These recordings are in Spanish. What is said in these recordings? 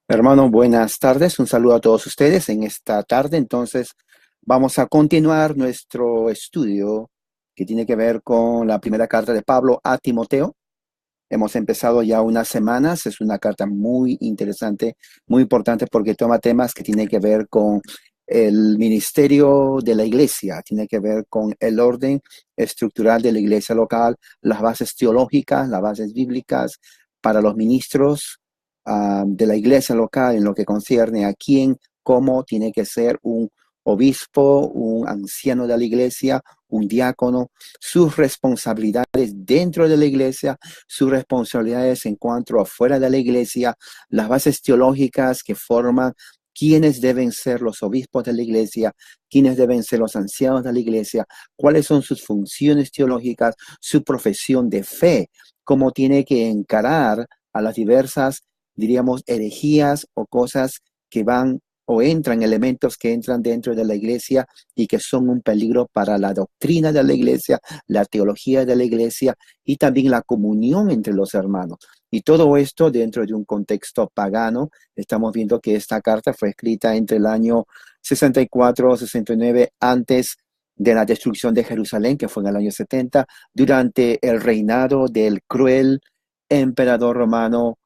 Hermano, buenas tardes. Un saludo a todos ustedes en esta tarde. Entonces, vamos a continuar nuestro estudio que tiene que ver con la primera carta de Pablo a Timoteo. Hemos empezado ya unas semanas. Es una carta muy interesante, muy importante porque toma temas que tienen que ver con el ministerio de la iglesia, tiene que ver con el orden estructural de la iglesia local, las bases teológicas, las bases bíblicas para los ministros de la iglesia local en lo que concierne a quién, cómo tiene que ser un obispo, un anciano de la iglesia, un diácono, sus responsabilidades dentro de la iglesia, sus responsabilidades en cuanto a fuera de la iglesia, las bases teológicas que forman quiénes deben ser los obispos de la iglesia, quiénes deben ser los ancianos de la iglesia, cuáles son sus funciones teológicas, su profesión de fe, cómo tiene que encarar a las diversas, diríamos, herejías o cosas que van o entran, elementos que entran dentro de la iglesia y que son un peligro para la doctrina de la iglesia, la teología de la iglesia y también la comunión entre los hermanos. Y todo esto dentro de un contexto pagano. Estamos viendo que esta carta fue escrita entre el año 64-69 antes de la destrucción de Jerusalén, que fue en el año 70, durante el reinado del cruel emperador romano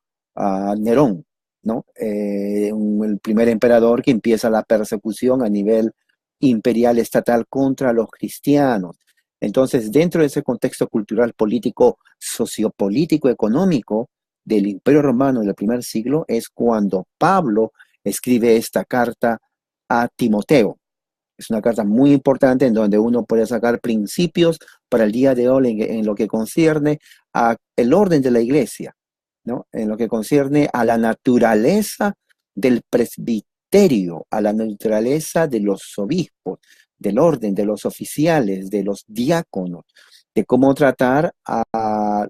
Nerón, ¿no? El primer emperador que empieza la persecución a nivel imperial estatal contra los cristianos. Entonces, dentro de ese contexto cultural, político, sociopolítico, económico del Imperio Romano del primer siglo, es cuando Pablo escribe esta carta a Timoteo. Es una carta muy importante en donde uno puede sacar principios para el día de hoy en lo que concierne a el orden de la iglesia, ¿no? En lo que concierne a la naturaleza del presbiterio, a la naturaleza de los obispos, del orden, de los oficiales, de los diáconos, de cómo tratar a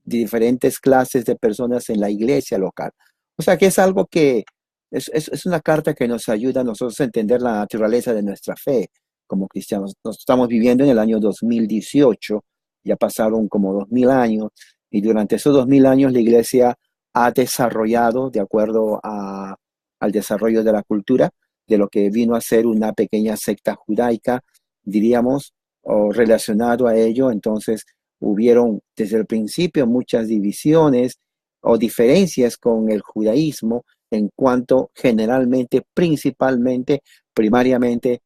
diferentes clases de personas en la iglesia local. O sea que es algo que es una carta que nos ayuda a nosotros a entender la naturaleza de nuestra fe como cristianos. Nos estamos viviendo en el año 2018, ya pasaron como 2000 años, y durante esos 2000 años la iglesia ha desarrollado, de acuerdo al desarrollo de la cultura, de lo que vino a ser una pequeña secta judaica, diríamos, o relacionado a ello. Entonces, hubieron desde el principio muchas divisiones o diferencias con el judaísmo en cuanto generalmente, principalmente, primariamente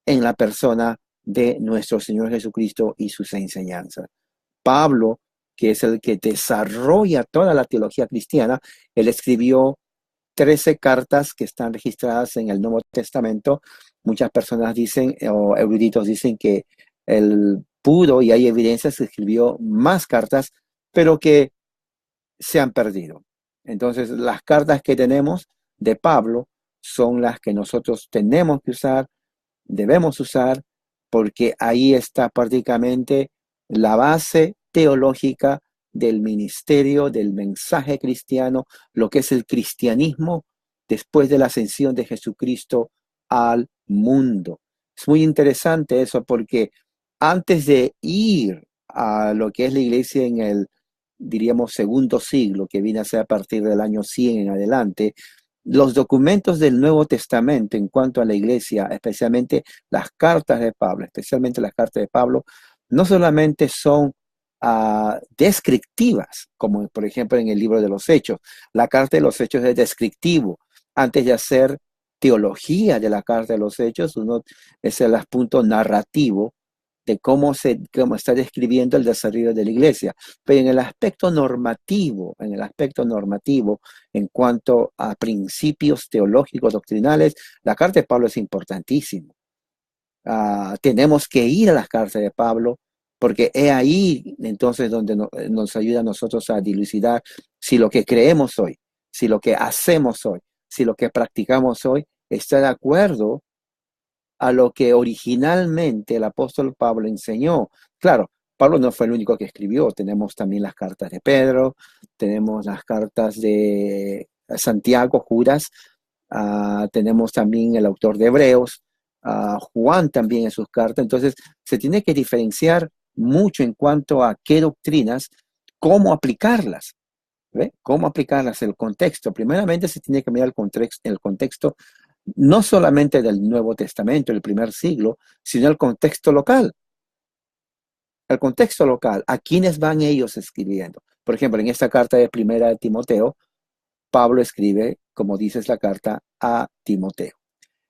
en la persona de nuestro Señor Jesucristo y sus enseñanzas. Pablo, que es el que desarrolla toda la teología cristiana, él escribió 13 cartas que están registradas en el Nuevo Testamento. Muchas personas dicen, o eruditos dicen, que él pudo, y hay evidencias que escribió más cartas, pero que se han perdido. Entonces, las cartas que tenemos de Pablo son las que nosotros tenemos que usar, debemos usar, porque ahí está prácticamente la base teológica del ministerio, del mensaje cristiano, lo que es el cristianismo después de la ascensión de Jesucristo al mundo. Es muy interesante eso porque antes de ir a lo que es la iglesia en el, diríamos, segundo siglo, que viene a ser a partir del año 100 en adelante, los documentos del Nuevo Testamento en cuanto a la iglesia, especialmente las cartas de Pablo, especialmente las cartas de Pablo, no solamente son descriptivas, como por ejemplo en el libro de los Hechos. La carta de los Hechos es descriptivo. Antes de hacer teología de la carta de los Hechos, uno es el punto narrativo de cómo está describiendo el desarrollo de la iglesia. Pero en el aspecto normativo, en cuanto a principios teológicos, doctrinales, la carta de Pablo es importantísima. Tenemos que ir a las cartas de Pablo, porque es ahí entonces donde nos ayuda a nosotros a dilucidar si lo que creemos hoy, si lo que hacemos hoy, si lo que practicamos hoy está de acuerdo a lo que originalmente el apóstol Pablo enseñó. Claro, Pablo no fue el único que escribió, tenemos también las cartas de Pedro, tenemos las cartas de Santiago, Judas, tenemos también el autor de Hebreos, Juan también en sus cartas. Entonces, se tiene que diferenciar mucho en cuanto a qué doctrinas, cómo aplicarlas. ¿Ve? ¿Cómo aplicarlas? El contexto. Primeramente se tiene que mirar el contexto no solamente del Nuevo Testamento, el primer siglo, sino el contexto local. El contexto local, ¿a quiénes van ellos escribiendo? Por ejemplo, en esta carta de primera de Timoteo, Pablo escribe, como dices la carta, a Timoteo.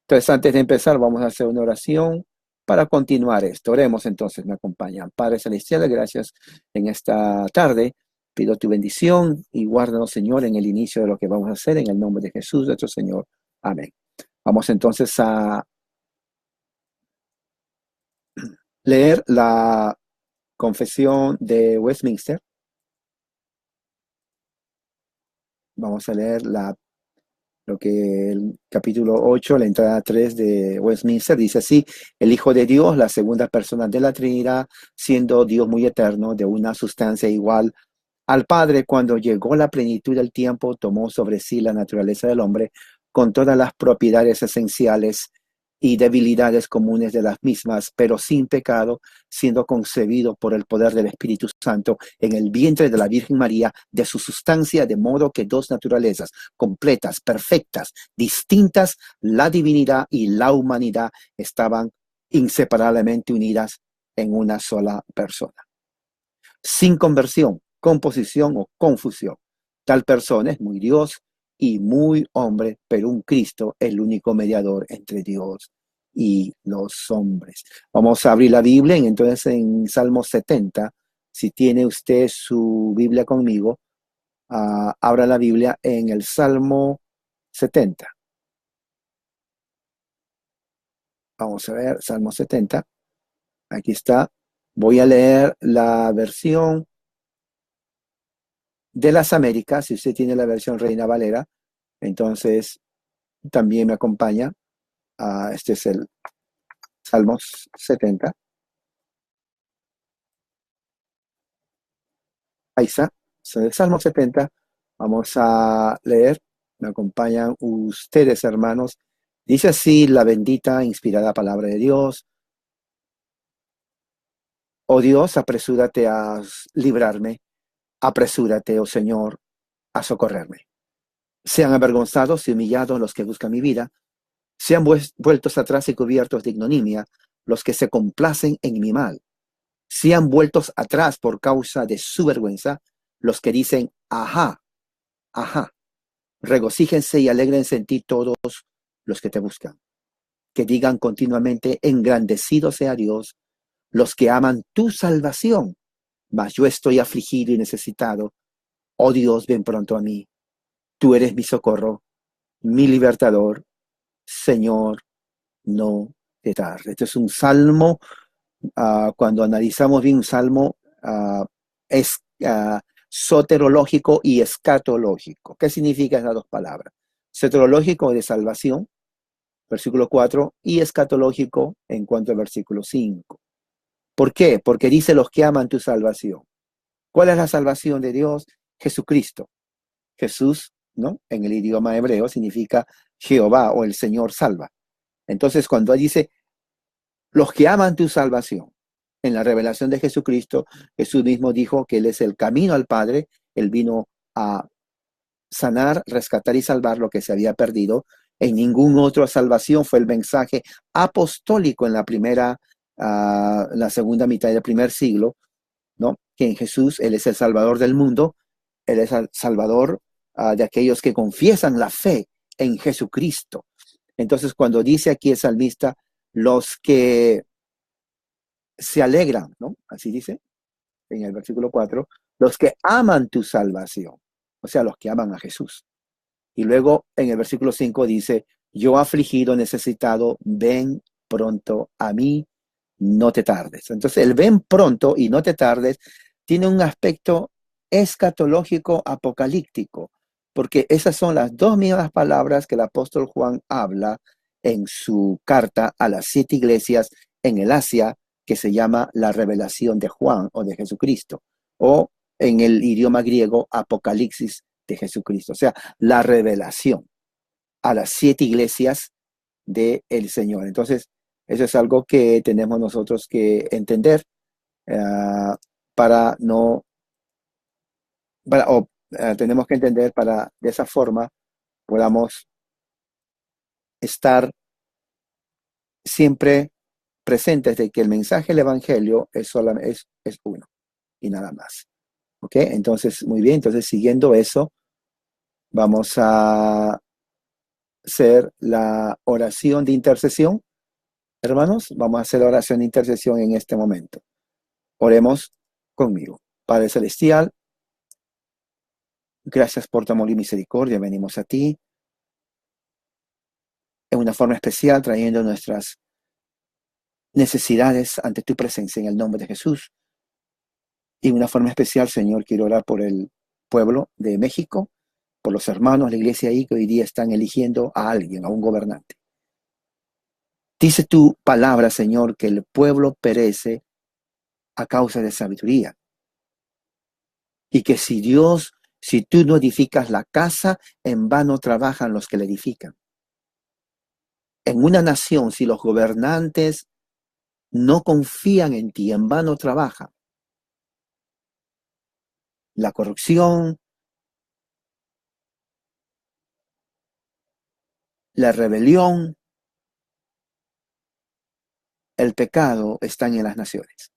Entonces, antes de empezar, vamos a hacer una oración para continuar esto. Oremos entonces, me acompañan. Padre Celestial, gracias en esta tarde. Pido tu bendición y guárdanos, Señor, en el inicio de lo que vamos a hacer, en el nombre de Jesús, nuestro Señor. Amén. Vamos entonces a leer la confesión de Westminster. Vamos a leer lo que el capítulo 8, la entrada 3 de Westminster dice así: el Hijo de Dios, la segunda persona de la Trinidad, siendo Dios muy eterno, de una sustancia igual al Padre, cuando llegó la plenitud del tiempo, tomó sobre sí la naturaleza del hombre, con todas las propiedades esenciales y debilidades comunes de las mismas, pero sin pecado, siendo concebido por el poder del Espíritu Santo en el vientre de la Virgen María, de su sustancia, de modo que dos naturalezas completas, perfectas, distintas, la divinidad y la humanidad, estaban inseparablemente unidas en una sola persona, sin conversión, composición o confusión. Tal persona es muy Dios y muy hombre, pero un Cristo, el único mediador entre Dios y los hombres. Vamos a abrir la Biblia y entonces en Salmo 70, si tiene usted su Biblia conmigo, abra la Biblia en el Salmo 70. Vamos a ver, Salmo 70. Aquí está. Voy a leer la versión de las Américas. Si usted tiene la versión Reina Valera, entonces también me acompaña. Este es el Salmos 70. Ahí está. Es el Salmo 70. Vamos a leer. Me acompañan ustedes, hermanos. Dice así la bendita, inspirada palabra de Dios. Oh Dios, apresúrate a librarme. Apresúrate, oh Señor, a socorrerme. Sean avergonzados y humillados los que buscan mi vida. Sean vueltos atrás y cubiertos de ignominia los que se complacen en mi mal. Sean vueltos atrás por causa de su vergüenza los que dicen, ajá, ajá. Regocíjense y alégrense en ti todos los que te buscan. Que digan continuamente, engrandecido sea Dios, los que aman tu salvación. Mas yo estoy afligido y necesitado. Oh Dios, ven pronto a mí. Tú eres mi socorro, mi libertador. Señor, no te tardes. Este es un salmo. Cuando analizamos bien un salmo, es soterológico y escatológico. ¿Qué significan esas dos palabras? Soterológico de salvación, versículo 4, y escatológico en cuanto al versículo 5. ¿Por qué? Porque dice los que aman tu salvación. ¿Cuál es la salvación de Dios? Jesucristo. Jesús, ¿no? En el idioma hebreo significa Jehová o el Señor salva. Entonces, cuando dice los que aman tu salvación, en la revelación de Jesucristo, Jesús mismo dijo que Él es el camino al Padre. Él vino a sanar, rescatar y salvar lo que se había perdido. En ninguna otra salvación fue el mensaje apostólico en la segunda mitad del primer siglo, ¿no? Que en Jesús Él es el Salvador del mundo, Él es el Salvador de aquellos que confiesan la fe en Jesucristo. Entonces, cuando dice aquí el salmista, los que se alegran, ¿no? Así dice en el versículo 4, los que aman tu salvación, o sea, los que aman a Jesús. Y luego en el versículo 5 dice, yo afligido, necesitado, ven pronto a mí, no te tardes. Entonces el ven pronto y no te tardes tiene un aspecto escatológico apocalíptico, porque esas son las dos mismas palabras que el apóstol Juan habla en su carta a las 7 iglesias en el Asia, que se llama la revelación de Juan o de Jesucristo, o en el idioma griego Apocalipsis de Jesucristo, o sea, la revelación a las 7 iglesias del Señor. Entonces, eso es algo que tenemos nosotros que entender para no, para, o tenemos que entender para de esa forma podamos estar siempre presentes de que el mensaje del Evangelio es uno y nada más. ¿Ok? Entonces, muy bien. Entonces, siguiendo eso, vamos a hacer la oración de intercesión. Hermanos, vamos a hacer la oración de intercesión en este momento. Oremos conmigo. Padre Celestial, gracias por tu amor y misericordia. Venimos a ti en una forma especial, trayendo nuestras necesidades ante tu presencia en el nombre de Jesús. Y de una forma especial, Señor, quiero orar por el pueblo de México, por los hermanos de la iglesia ahí que hoy día están eligiendo a alguien, a un gobernante. Dice tu palabra, Señor, que el pueblo perece a causa de sabiduría. Y que si tú no edificas la casa, en vano trabajan los que la edifican. En una nación, si los gobernantes no confían en ti, en vano trabajan. La corrupción, la rebelión, el pecado están en las naciones.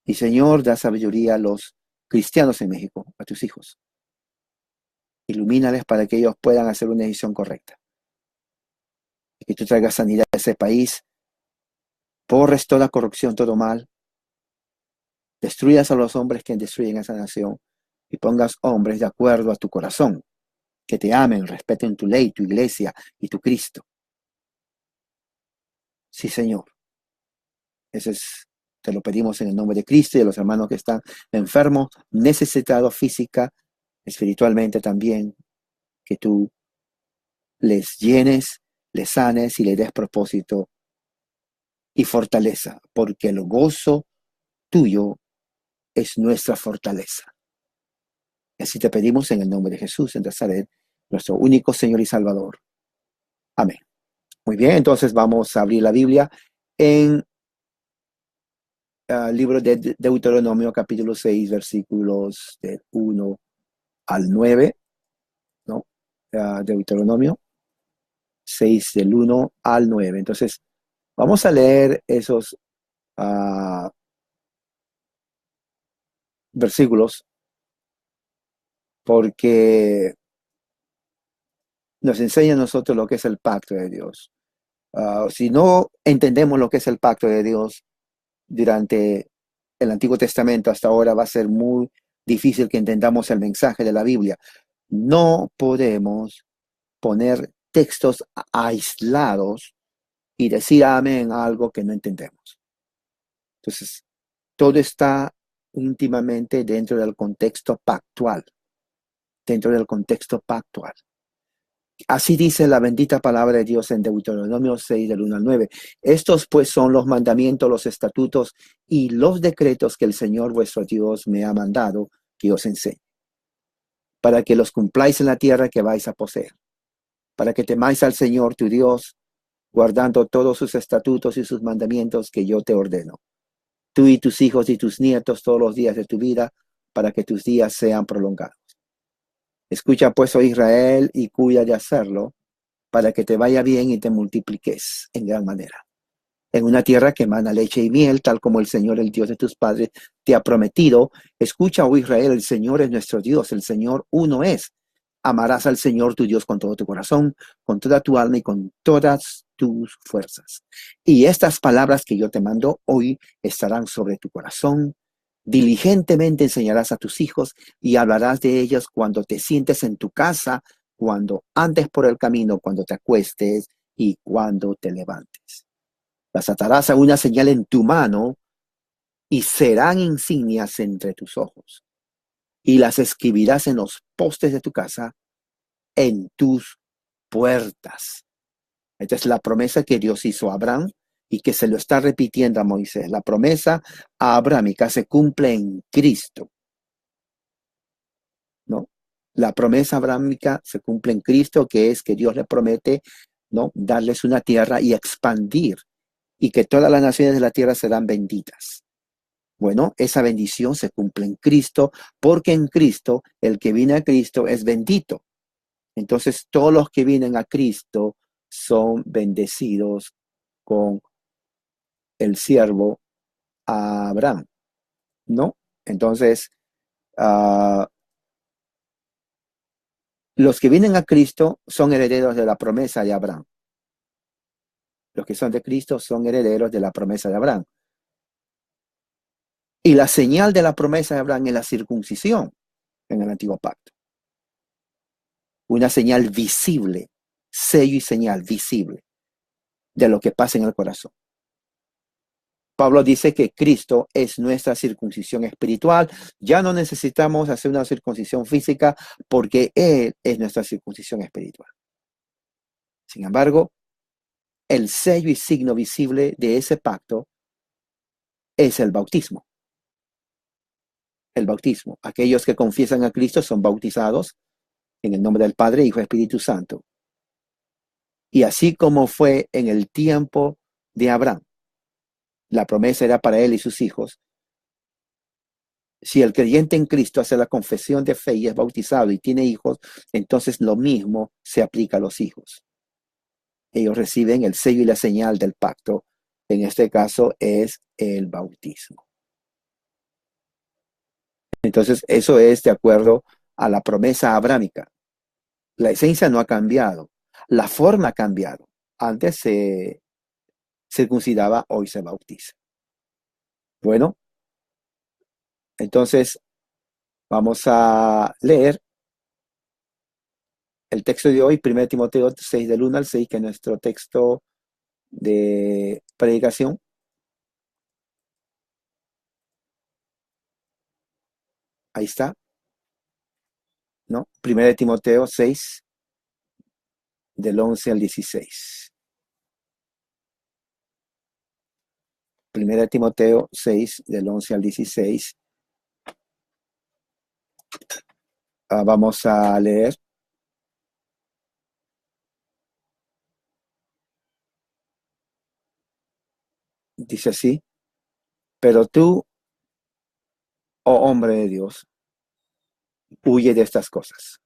Y Señor, da sabiduría a los cristianos en México, a tus hijos. Ilumínales para que ellos puedan hacer una decisión correcta. Y que tú traigas sanidad a ese país. Borres toda corrupción, todo mal. Destruyas a los hombres que destruyen esa nación. Y pongas hombres de acuerdo a tu corazón. Que te amen, respeten tu ley, tu iglesia y tu Cristo. Sí, Señor. Te lo pedimos en el nombre de Cristo y de los hermanos que están enfermos, necesitados física, espiritualmente también. Que tú les llenes, les sanes y les des propósito y fortaleza, porque el gozo tuyo es nuestra fortaleza. Y así te pedimos en el nombre de Jesús en Nazaret, nuestro único Señor y Salvador. Amén. Muy bien, entonces vamos a abrir la Biblia en libro de Deuteronomio, capítulo 6, versículos del 1 al 9, ¿no? Deuteronomio 6, del 1 al 9. Entonces, vamos a leer esos versículos porque nos enseña a nosotros lo que es el pacto de Dios. Si no entendemos lo que es el pacto de Dios durante el Antiguo Testamento hasta ahora, va a ser muy difícil que entendamos el mensaje de la Biblia. No podemos poner textos aislados y decir amén a algo que no entendemos. Entonces, todo está íntimamente dentro del contexto pactual. Dentro del contexto pactual. Así dice la bendita palabra de Dios en Deuteronomio 6, del 1 al 9. Estos pues son los mandamientos, los estatutos y los decretos que el Señor vuestro Dios me ha mandado que os enseñe, para que los cumpláis en la tierra que vais a poseer, para que temáis al Señor tu Dios, guardando todos sus estatutos y sus mandamientos que yo te ordeno, tú y tus hijos y tus nietos todos los días de tu vida, para que tus días sean prolongados. Escucha pues, oh Israel, y cuida de hacerlo, para que te vaya bien y te multipliques en gran manera. En una tierra que emana leche y miel, tal como el Señor, el Dios de tus padres, te ha prometido. Escucha, oh Israel, el Señor es nuestro Dios, el Señor uno es. Amarás al Señor tu Dios con todo tu corazón, con toda tu alma y con todas tus fuerzas. Y estas palabras que yo te mando hoy estarán sobre tu corazón. Diligentemente enseñarás a tus hijos y hablarás de ellas cuando te sientes en tu casa, cuando andes por el camino, cuando te acuestes y cuando te levantes. Las atarás a una señal en tu mano y serán insignias entre tus ojos. Y las escribirás en los postes de tu casa, en tus puertas. Esta es la promesa que Dios hizo a Abraham y que se lo está repitiendo a Moisés. La promesa abrahámica se cumple en Cristo, ¿no? La promesa abrahámica se cumple en Cristo, que es que Dios le promete, ¿no?, darles una tierra y expandir, y que todas las naciones de la tierra serán benditas. Bueno, esa bendición se cumple en Cristo, porque en Cristo el que viene a Cristo es bendito. Entonces todos los que vienen a Cristo son bendecidos con el siervo Abraham, ¿no? Entonces, ah, los que vienen a Cristo son herederos de la promesa de Abraham. Los que son de Cristo son herederos de la promesa de Abraham. Y la señal de la promesa de Abraham es la circuncisión en el antiguo pacto. Una señal visible, sello y señal visible de lo que pasa en el corazón. Pablo dice que Cristo es nuestra circuncisión espiritual. Ya no necesitamos hacer una circuncisión física porque Él es nuestra circuncisión espiritual. Sin embargo, el sello y signo visible de ese pacto es el bautismo. El bautismo. Aquellos que confiesan a Cristo son bautizados en el nombre del Padre, Hijo y Espíritu Santo. Y así como fue en el tiempo de Abraham, la promesa era para él y sus hijos. Si el creyente en Cristo hace la confesión de fe y es bautizado y tiene hijos, entonces lo mismo se aplica a los hijos. Ellos reciben el sello y la señal del pacto. En este caso es el bautismo. Entonces, eso es de acuerdo a la promesa abrámica. La esencia no ha cambiado. La forma ha cambiado. Antes se circuncidaba, hoy se bautiza. Bueno, entonces vamos a leer el texto de hoy, 1 Timoteo 6, del 1 al 6, que es nuestro texto de predicación. Ahí está, ¿no? 1 Timoteo 6, del 11 al 16. 1 Timoteo 6, del 11 al 16. Vamos a leer. Dice así: pero tú, oh hombre de Dios, huye de estas cosas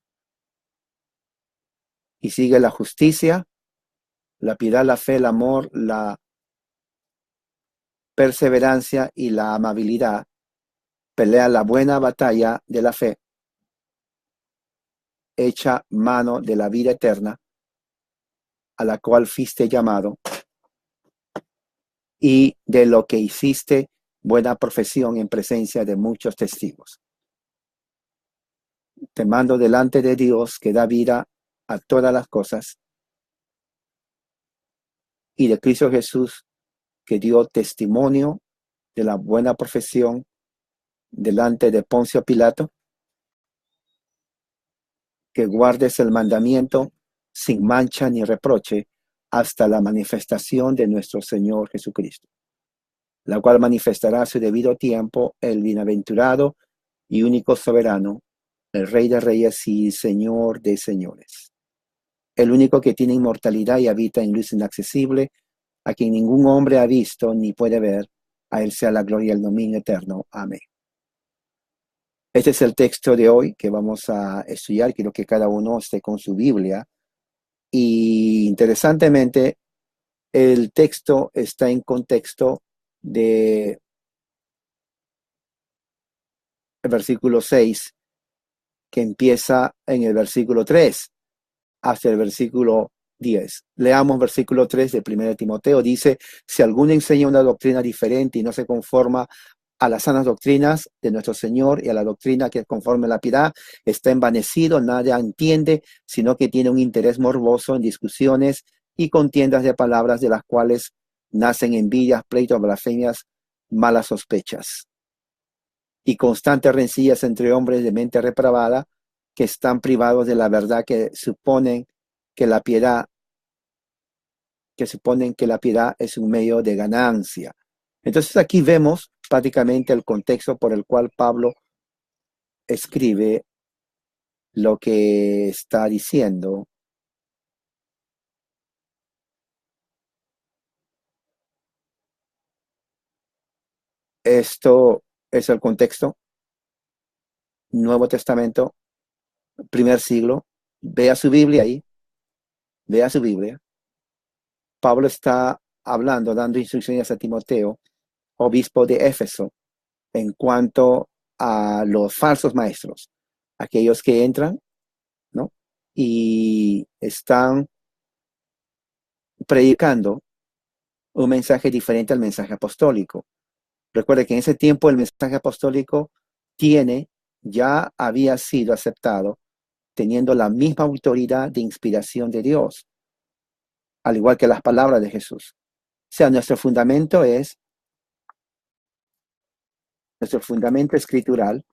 y sigue la justicia, la piedad, la fe, el amor, la perseverancia y la amabilidad. Pelea la buena batalla de la fe, echa mano de la vida eterna, a la cual fuiste llamado, y de lo que hiciste buena profesión en presencia de muchos testigos. Te mando delante de Dios, que da vida a todas las cosas, y de Cristo Jesús, que dio testimonio de la buena profesión delante de Poncio Pilato, que guardes el mandamiento sin mancha ni reproche hasta la manifestación de nuestro Señor Jesucristo, la cual manifestará a su debido tiempo el bienaventurado y único soberano, el Rey de Reyes y Señor de Señores, el único que tiene inmortalidad y habita en luz inaccesible, a quien ningún hombre ha visto ni puede ver. A él sea la gloria y el dominio eterno. Amén. Este es el texto de hoy que vamos a estudiar. Quiero que cada uno esté con su Biblia. Y interesantemente, el texto está en contexto de el versículo 6, que empieza en el versículo 3 hasta el versículo 10. Leamos versículo 3 de 1 Timoteo. Dice: si alguno enseña una doctrina diferente y no se conforma a las sanas doctrinas de nuestro Señor y a la doctrina que conforme a la piedad, está envanecido, nada entiende, sino que tiene un interés morboso en discusiones y contiendas de palabras, de las cuales nacen envidias, pleitos, blasfemias, malas sospechas y constantes rencillas entre hombres de mente reprobada, que están privados de la verdad, que suponen que la piedad es un medio de ganancia. Entonces aquí vemos prácticamente el contexto por el cual Pablo escribe lo que está diciendo. Esto es el contexto, Nuevo Testamento, primer siglo. Vea su Biblia ahí, vea su Biblia. Pablo está hablando, dando instrucciones a Timoteo, obispo de Éfeso, en cuanto a los falsos maestros, aquellos que entran, ¿no? Y están predicando un mensaje diferente al mensaje apostólico. Recuerde que en ese tiempo el mensaje apostólico ya había sido aceptado, teniendo la misma autoridad de inspiración de Dios, al igual que las palabras de Jesús. O sea, nuestro fundamento escritural,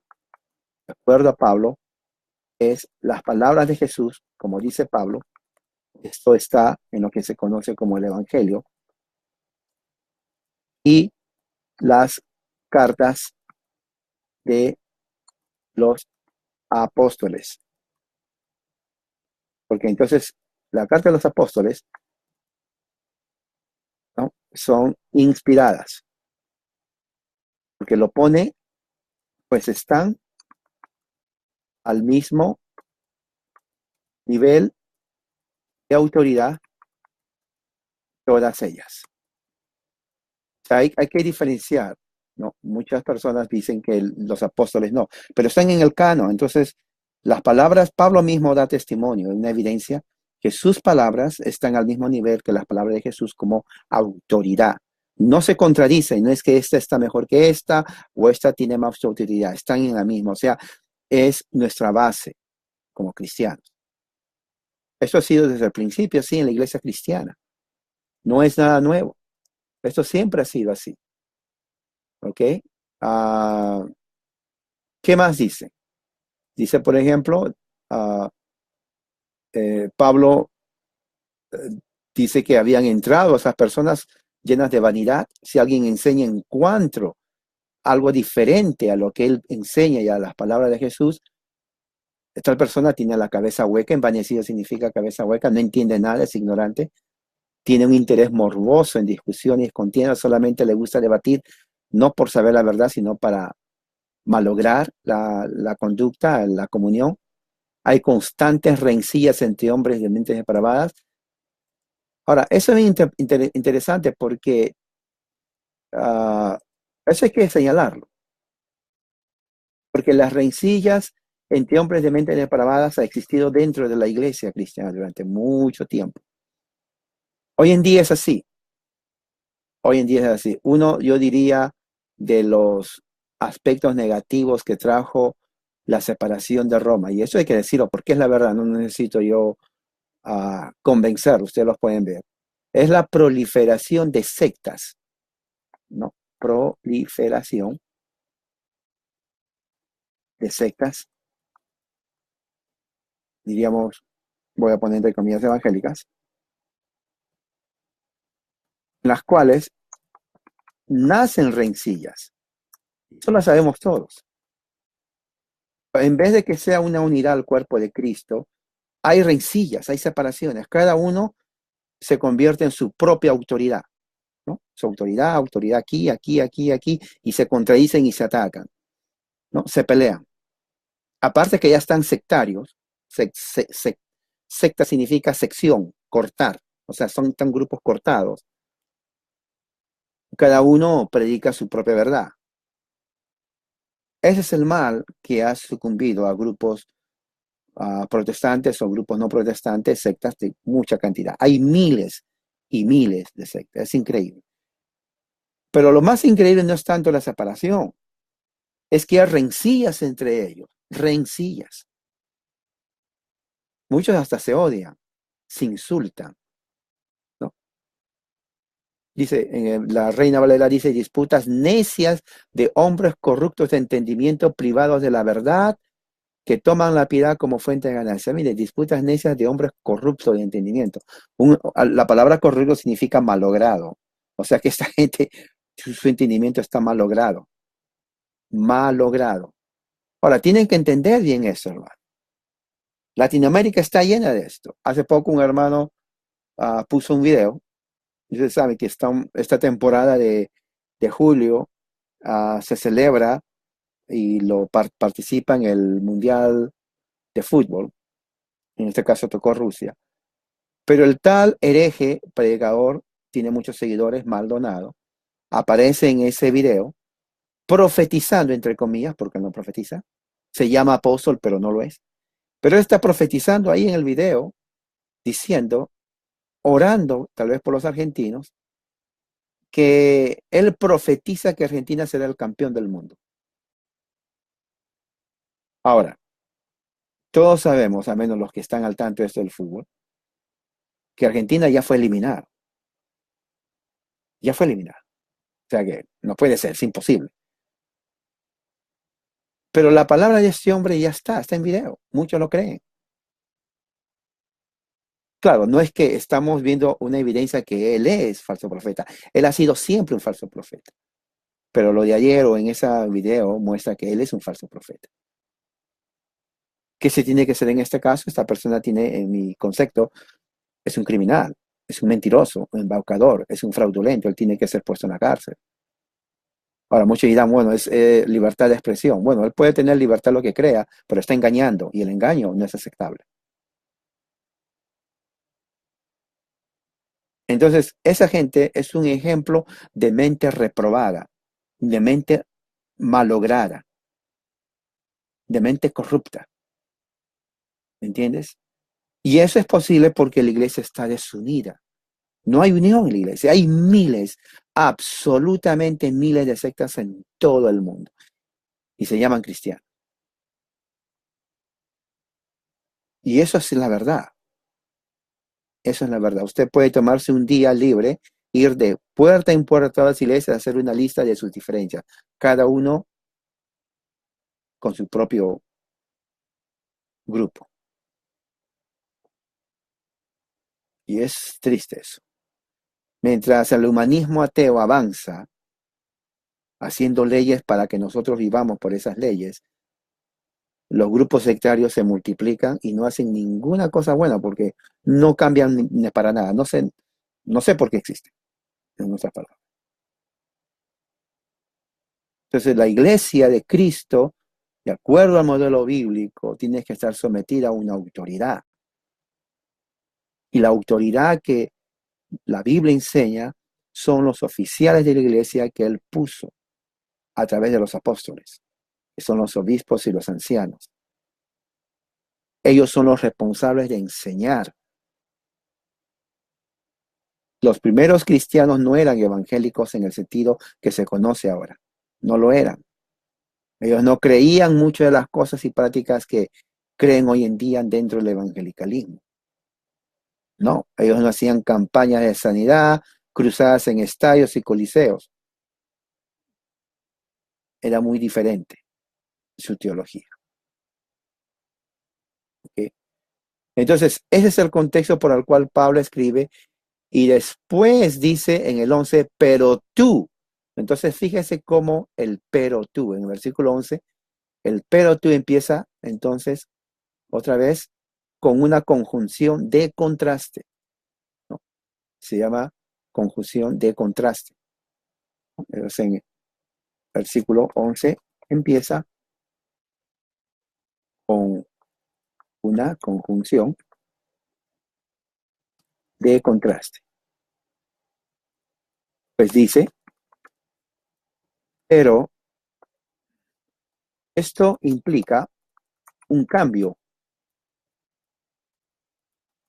de acuerdo a Pablo, es las palabras de Jesús, como dice Pablo. Esto está en lo que se conoce como el Evangelio, y las cartas de los apóstoles. Porque entonces la carta de los apóstoles, ¿no?, son inspiradas. Porque lo pone, pues están al mismo nivel de autoridad todas ellas. O sea, hay que diferenciar, ¿no? Muchas personas dicen que los apóstoles no, pero están en el canon. Entonces, las palabras, Pablo mismo da testimonio, una evidencia que sus palabras están al mismo nivel que las palabras de Jesús como autoridad. No se contradicen, no es que esta está mejor que esta o esta tiene más autoridad, están en la misma. O sea, es nuestra base como cristianos. Esto ha sido desde el principio así en la iglesia cristiana. No es nada nuevo. Esto siempre ha sido así. ¿Ok? ¿Qué más dice? Dice, por ejemplo, Pablo dice que habían entrado esas personas llenas de vanidad. Si alguien enseña en cuanto algo diferente a lo que él enseña y a las palabras de Jesús, esta persona tiene la cabeza hueca. Envanecido significa cabeza hueca, no entiende nada, es ignorante, tiene un interés morboso en discusiones continuas, solamente le gusta debatir, no por saber la verdad, sino para malograr la conducta, la comunión. Hay constantes rencillas entre hombres de mentes depravadas. Ahora, eso es interesante porque eso hay que señalarlo, porque las rencillas entre hombres de mentes depravadas ha existido dentro de la iglesia cristiana durante mucho tiempo. Hoy en día es así. Hoy en día es así. Uno, yo diría, de los aspectos negativos que trajo la separación de Roma, y eso hay que decirlo porque es la verdad, no necesito yo convencer, ustedes los pueden ver, es la proliferación de sectas, ¿no? Proliferación de sectas, diríamos, voy a poner entre comillas evangélicas, en las cuales nacen rencillas. Eso lo sabemos todos. En vez de que sea una unidad al cuerpo de Cristo, hay rencillas, hay separaciones. Cada uno se convierte en su propia autoridad, ¿no? Su autoridad aquí, aquí, aquí, aquí, y se contradicen y se atacan, ¿no? Se pelean. Aparte que ya están sectarios. Secta significa sección, cortar. O sea, están grupos cortados. Cada uno predica su propia verdad. Ese es el mal que ha sucumbido a grupos protestantes o grupos no protestantes, sectas de mucha cantidad. Hay miles y miles de sectas. Es increíble. Pero lo más increíble no es tanto la separación, es que hay rencillas entre ellos. Rencillas. Muchos hasta se odian, se insultan, ¿no? Dice, la Reina Valera dice, disputas necias de hombres corruptos de entendimiento, privados de la verdad, que toman la piedad como fuente de ganancia. Mire, disputas necias de hombres corruptos de entendimiento. La palabra corrupto significa malogrado. O sea que esta gente, su entendimiento está malogrado. Malogrado. Ahora, tienen que entender bien eso, hermano. Latinoamérica está llena de esto. Hace poco un hermano puso un video. Ustedes saben que esta temporada de julio se celebra y participa en el Mundial de Fútbol. En este caso tocó Rusia. Pero el tal hereje predicador tiene muchos seguidores, Maldonado, aparece en ese video profetizando, entre comillas, porque no profetiza. Se llama apóstol, pero no lo es. Pero él está profetizando ahí en el video, diciendo, orando tal vez por los argentinos, que él profetiza que Argentina será el campeón del mundo. Ahora, todos sabemos, a menos los que están al tanto de esto del fútbol, que Argentina ya fue eliminada. Ya fue eliminada. O sea que no puede ser, es imposible. Pero la palabra de este hombre ya está en video. Muchos lo creen. Claro, no es que estamos viendo una evidencia que él es falso profeta. Él ha sido siempre un falso profeta. Pero lo de ayer o en ese video muestra que él es un falso profeta. ¿Qué se tiene que hacer en este caso? Esta persona tiene, en mi concepto, es un criminal, es un mentiroso, un embaucador, es un fraudulento. Él tiene que ser puesto en la cárcel. Ahora, muchos dirán, bueno, es libertad de expresión. Bueno, él puede tener libertad lo que crea, pero está engañando y el engaño no es aceptable. Entonces, esa gente es un ejemplo de mente reprobada, de mente malograda, de mente corrupta. ¿Me entiendes? Y eso es posible porque la iglesia está desunida. No hay unión en la iglesia. Hay miles, absolutamente miles de sectas en todo el mundo. Y se llaman cristianos. Y eso es la verdad. Eso es la verdad. Usted puede tomarse un día libre, ir de puerta en puerta a todas las iglesias, hacer una lista de sus diferencias. Cada uno con su propio grupo. Y es triste eso. Mientras el humanismo ateo avanza, haciendo leyes para que nosotros vivamos por esas leyes, los grupos sectarios se multiplican y no hacen ninguna cosa buena porque no cambian ni para nada. No sé por qué existen, en otras palabras. Entonces, la iglesia de Cristo, de acuerdo al modelo bíblico, tiene que estar sometida a una autoridad. Y la autoridad que la Biblia enseña son los oficiales de la iglesia que él puso a través de los apóstoles, que son los obispos y los ancianos. Ellos son los responsables de enseñar. Los primeros cristianos no eran evangélicos en el sentido que se conoce ahora. No lo eran. Ellos no creían mucho de las cosas y prácticas que creen hoy en día dentro del evangelicalismo. No, ellos no hacían campañas de sanidad, cruzadas en estadios y coliseos. Era muy diferente su teología. ¿Ok? Entonces, ese es el contexto por el cual Pablo escribe y después dice en el 11, pero tú. Entonces, fíjese cómo el pero tú, en el versículo 11, el pero tú empieza entonces otra vez con una conjunción de contraste, ¿no? Se llama conjunción de contraste. Entonces, en el versículo 11 empieza con una conjunción de contraste. Pues dice, pero esto implica un cambio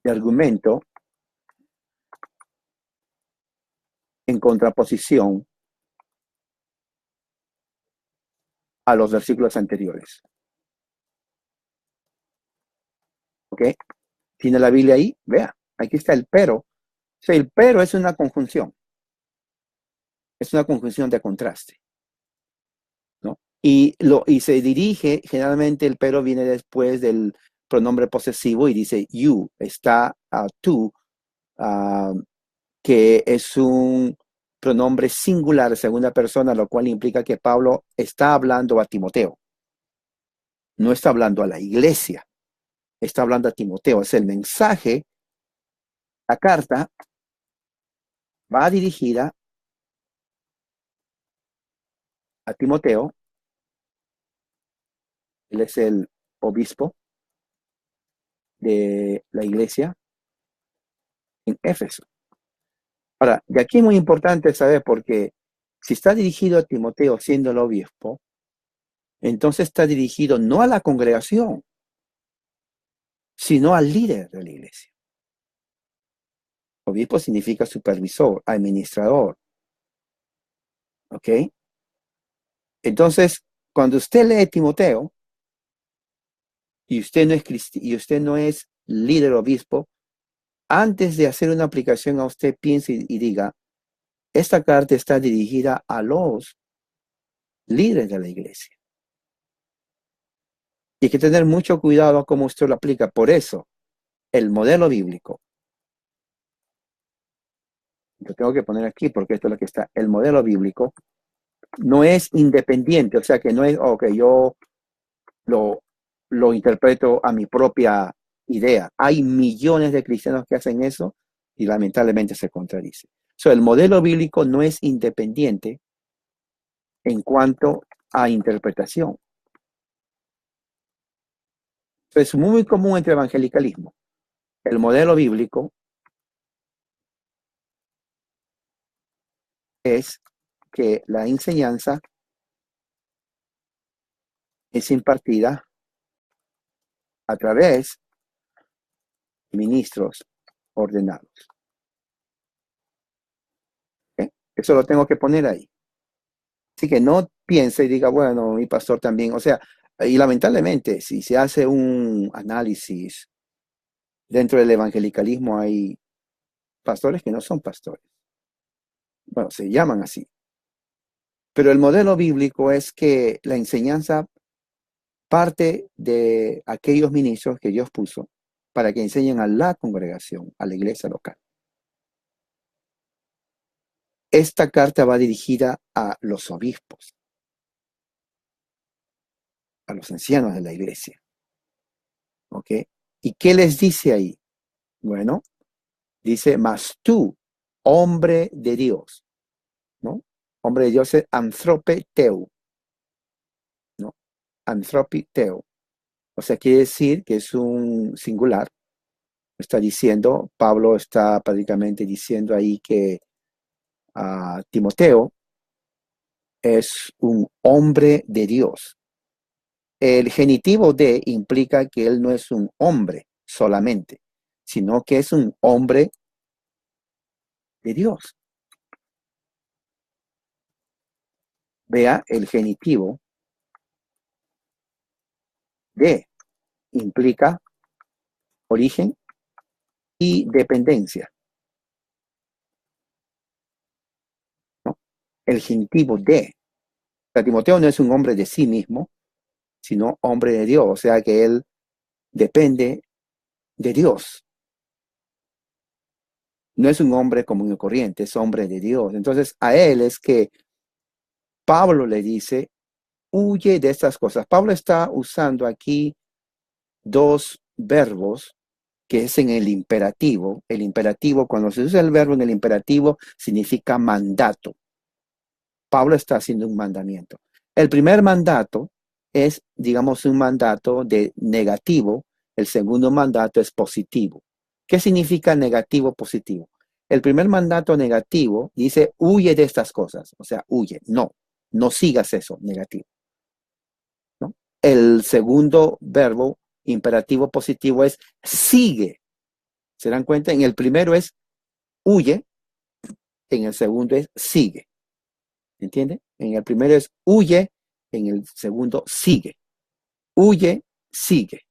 de argumento en contraposición a los versículos anteriores. ¿Ok? ¿Tiene la Biblia ahí? Vea, aquí está el pero. O sea, el pero es una conjunción. Es una conjunción de contraste, ¿no? Y se dirige, generalmente el pero viene después del pronombre posesivo y dice you, está tú, que es un pronombre singular, segunda persona, lo cual implica que Pablo está hablando a Timoteo. No está hablando a la iglesia, está hablando a Timoteo. Es el mensaje, la carta va dirigida a Timoteo. Él es el obispo de la iglesia en Éfeso. Ahora, de aquí es muy importante saber porque si está dirigido a Timoteo siendo el obispo, entonces está dirigido no a la congregación, sino al líder de la iglesia. Obispo significa supervisor, administrador. ¿Ok? Entonces, cuando usted lee Timoteo y usted no es líder obispo, antes de hacer una aplicación a usted piense y diga, esta carta está dirigida a los líderes de la iglesia. Y hay que tener mucho cuidado a cómo usted lo aplica. Por eso, el modelo bíblico, lo tengo que poner aquí porque esto es lo que está, el modelo bíblico no es independiente, o sea que no es, ok, yo lo interpreto a mi propia idea. Hay millones de cristianos que hacen eso y lamentablemente se contradice. El modelo bíblico no es independiente en cuanto a interpretación. Es muy común entre evangelicalismo. El modelo bíblico es que la enseñanza es impartida a través de ministros ordenados. ¿Okay? Eso lo tengo que poner ahí. Así que no piense y diga, bueno, mi pastor también. O sea, y lamentablemente, si se hace un análisis dentro del evangelicalismo, hay pastores que no son pastores. Bueno, se llaman así. Pero el modelo bíblico es que la enseñanza parte de aquellos ministros que Dios puso para que enseñen a la congregación, a la iglesia local. Esta carta va dirigida a los obispos, a los ancianos de la iglesia. ¿Ok? ¿Y qué les dice ahí? Bueno, dice, mas tú, hombre de Dios, ¿no? Hombre de Dios es anthropeteu, ¿no? Anthropeteu. O sea, quiere decir que es un singular. Está diciendo, Pablo está prácticamente diciendo ahí que Timoteo es un hombre de Dios. El genitivo de implica que él no es un hombre solamente, sino que es un hombre de Dios. Vea, el genitivo de implica origen y dependencia, ¿no? El genitivo de. O sea, Timoteo no es un hombre de sí mismo, sino hombre de Dios, o sea que él depende de Dios. No es un hombre común y corriente, es hombre de Dios. Entonces a él es que Pablo le dice, huye de estas cosas. Pablo está usando aquí dos verbos que es en el imperativo. El imperativo, cuando se usa el verbo en el imperativo, significa mandato. Pablo está haciendo un mandamiento. El primer mandato es, digamos, un mandato de negativo. El segundo mandato es positivo. ¿Qué significa negativo, positivo? El primer mandato negativo dice, huye de estas cosas. O sea, huye. No sigas eso, negativo. ¿No? El segundo verbo imperativo positivo es sigue. ¿Se dan cuenta? En el primero es huye, en el segundo es sigue. ¿Entiende? En el primero es huye, en el segundo sigue. Huye, sigue.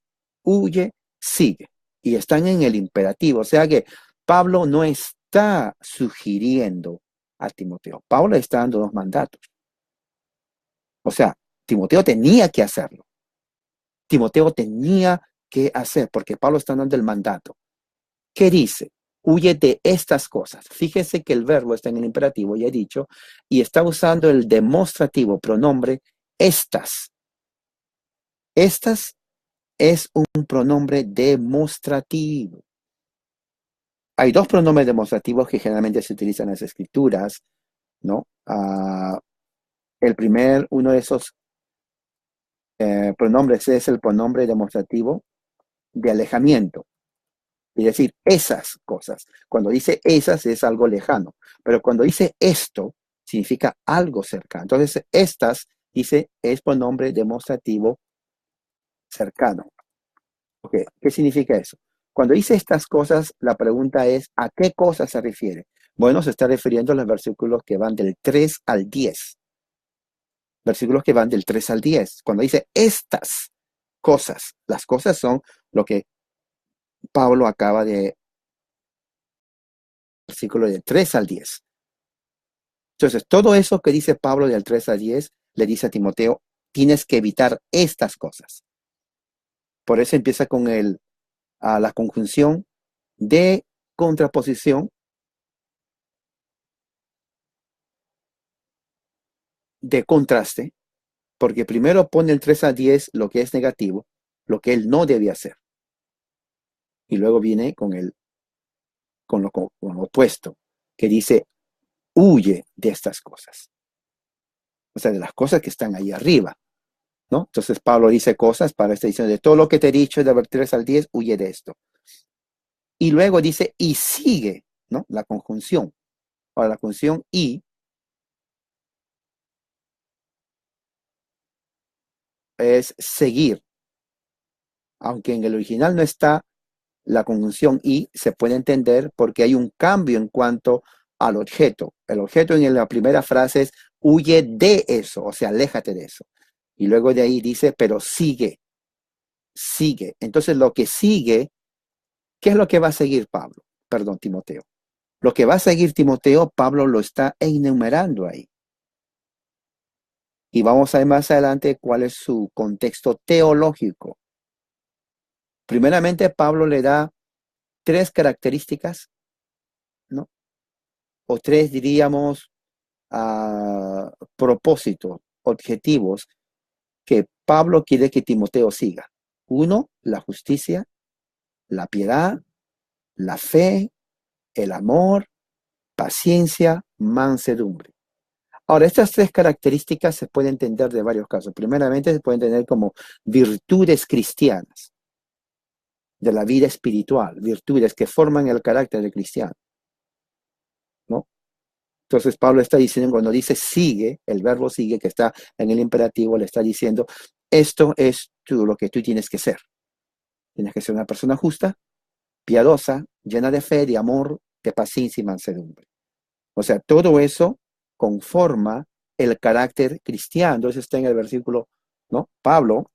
Huye, sigue. Y están en el imperativo. O sea que Pablo no está sugiriendo a Timoteo. Pablo está dando los mandatos. O sea, Timoteo tenía que hacerlo. Timoteo tenía que hacer, porque Pablo está dando el mandato. ¿Qué dice? Huye de estas cosas. Fíjese que el verbo está en el imperativo, ya he dicho, y está usando el demostrativo pronombre estas. Estas es un pronombre demostrativo. Hay dos pronombres demostrativos que generalmente se utilizan en las escrituras, ¿no? Uno de esos pronombres es el pronombre demostrativo de alejamiento. Es decir, esas cosas. Cuando dice esas es algo lejano, pero cuando dice esto significa algo cercano. Entonces, estas, dice, es pronombre demostrativo cercano. Okay. ¿Qué significa eso? Cuando dice estas cosas, la pregunta es, ¿a qué cosas se refiere? Bueno, se está refiriendo a los versículos que van del 3 al 10. Versículos que van del 3 al 10. Cuando dice estas cosas, las cosas son lo que Pablo acaba de versículo del 3 al 10. Entonces, todo eso que dice Pablo del 3 al 10, le dice a Timoteo, tienes que evitar estas cosas. Por eso empieza con la conjunción de contraposición de contraste, porque primero pone el 3 al 10 lo que es negativo, lo que él no debe hacer. Y luego viene con lo opuesto, que dice, huye de estas cosas. O sea, de las cosas que están ahí arriba, ¿no? Entonces Pablo dice cosas para esta edición de todo lo que te he dicho de 3 al 10, huye de esto. Y luego dice, y sigue, ¿no? La conjunción. Ahora, la conjunción y es seguir. Aunque en el original no está la conjunción y, se puede entender porque hay un cambio en cuanto al objeto. El objeto en la primera frase es huye de eso, o sea, aléjate de eso. Y luego de ahí dice, pero sigue, sigue. Entonces lo que sigue, ¿qué es lo que va a seguir Pablo? Perdón, Timoteo. Lo que va a seguir Timoteo, Pablo lo está enumerando ahí. Y vamos a ver más adelante cuál es su contexto teológico. Primeramente, Pablo le da tres características, ¿no? O tres, diríamos, propósitos, objetivos que Pablo quiere que Timoteo siga. Uno, la justicia, la piedad, la fe, el amor, paciencia, mansedumbre. Ahora, estas tres características se pueden entender de varios casos. Primeramente, se pueden entender como virtudes cristianas de la vida espiritual, virtudes que forman el carácter del cristiano, ¿no? Entonces, Pablo está diciendo, cuando dice sigue, el verbo sigue, que está en el imperativo, le está diciendo, esto es lo que tú tienes que ser. Tienes que ser una persona justa, piadosa, llena de fe, de amor, de paciencia y mansedumbre. O sea, todo eso conforma el carácter cristiano. Entonces está en el versículo, ¿no? Pablo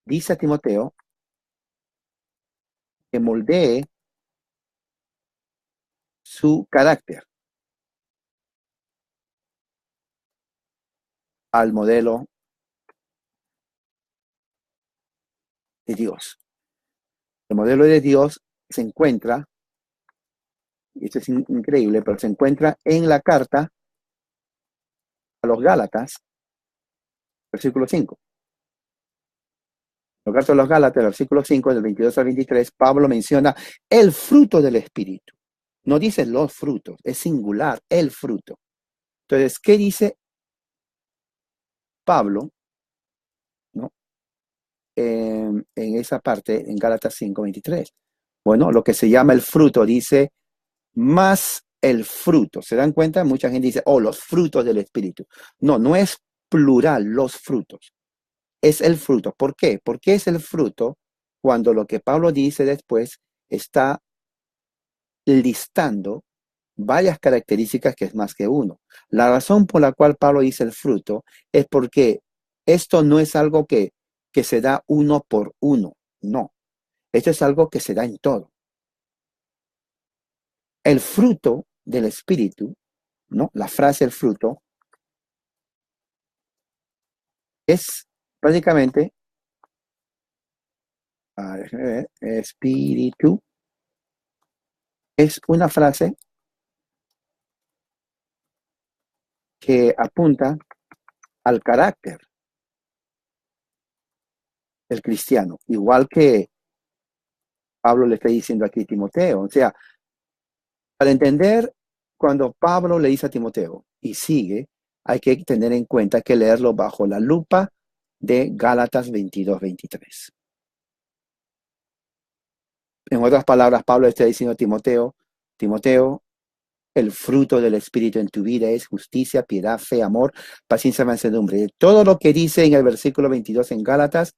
dice a Timoteo que moldee su carácter al modelo de Dios. El modelo de Dios se encuentra, y esto es increíble, pero se encuentra en la carta a los Gálatas, versículo 5. En la carta a los Gálatas, versículo 5, del 22 al 23, Pablo menciona el fruto del Espíritu. No dice los frutos, es singular, el fruto. Entonces, ¿qué dice Pablo, ¿no? En esa parte, en Gálatas 5, 23? Bueno, lo que se llama el fruto, dice, más el fruto. ¿Se dan cuenta? Mucha gente dice, oh, los frutos del Espíritu. No, no es plural, los frutos. Es el fruto. ¿Por qué? Porque es el fruto cuando lo que Pablo dice después está listando varias características que es más que uno. La razón por la cual Pablo dice el fruto es porque esto no es algo que se da uno por uno. No. Esto es algo que se da en todo. El fruto del Espíritu, ¿no? La frase el fruto es prácticamente espíritu, es una frase que apunta al carácter del cristiano, igual que Pablo le está diciendo aquí a Timoteo. O sea, para entender cuando Pablo le dice a Timoteo y sigue, hay que tener en cuenta que leerlo bajo la lupa de Gálatas 22-23. En otras palabras, Pablo está diciendo a Timoteo, Timoteo, el fruto del Espíritu en tu vida es justicia, piedad, fe, amor, paciencia, mansedumbre. Todo lo que dice en el versículo 22 en Gálatas,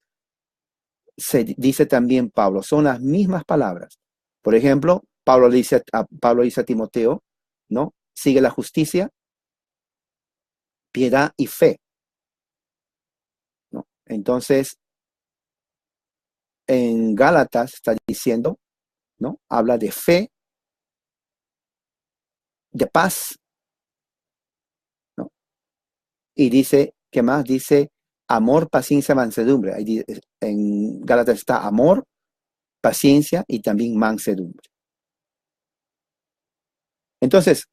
se dice también Pablo. Son las mismas palabras. Por ejemplo, Pablo dice a Timoteo, ¿no? Sigue la justicia, piedad y fe, ¿no? Entonces, en Gálatas está diciendo, ¿no? Habla de fe, de paz, ¿no? Y dice, ¿qué más? Dice amor, paciencia, mansedumbre. Ahí en Gálatas está amor, paciencia y también mansedumbre. Entonces,